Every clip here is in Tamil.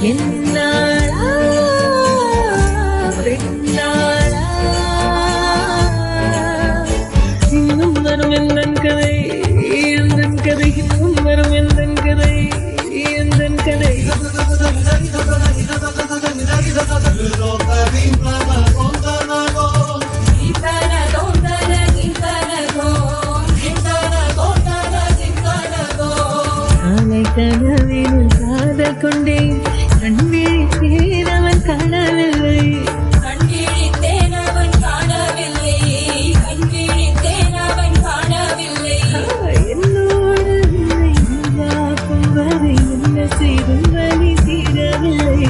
என்னாளா பெண்ணாளா இன்னும் வரும் எந்தன் கதை எந்தன் கதை இன்னும் வரும் எந்தன் கதை எந்தன் கதை கனவில் காதல் கொண்டேன் கண்விழித்தேன் அவன் காணவில்லை கண்விழித்தேன் அவன் காணவில்லை கண்விழித்தேன் அவன் காணவில்லை என்னோடு உருவாக்கும் வரை என்ன செய்தும் வழி தீரவில்லை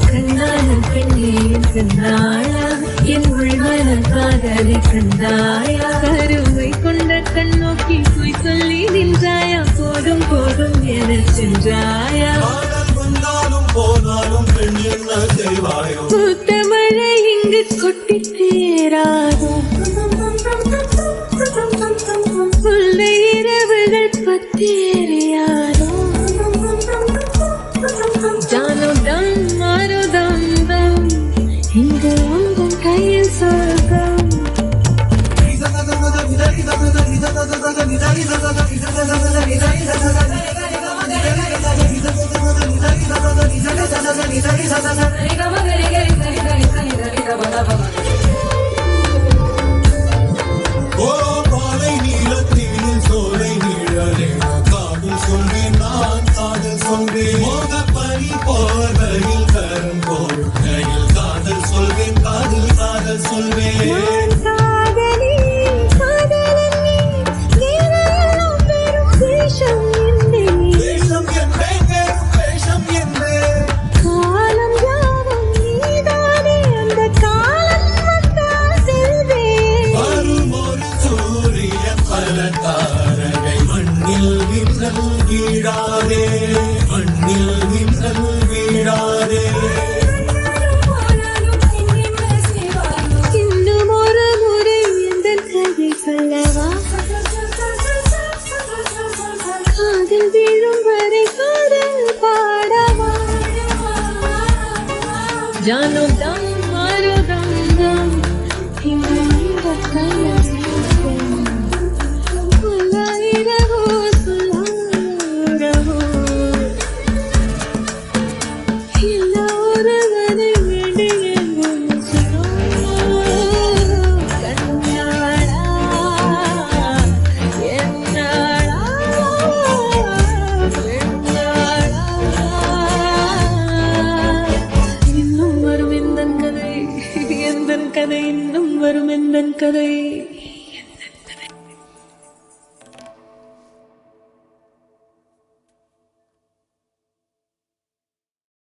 கண்ணான பெண்ணே கண்ணாயா என் உள்மன காதலை கண்டாயா கருவை கொண்ட கண்ணோக்கி போய் சொல்லி நின்றாயா போதும் போதும் என சென்றாயா பூத்த மழை இங்கு கொட்டி தேராதோ புல்ல இரவுகள் பத்தேறியாதோ ஜானோ டம் மாரோ தம் தம் இங்கு உங்கள் கையில் சொர்க்கம் இன்னும் ஒரு முறை இந்த கதை சொல்லவா காதல் வீழும் வரை காதல் பாடவா ஜானோ தம் மாரோ தம் தம் இங்கு இந்த கையில் கதை இன்னும் வரும் எந்தன் கதை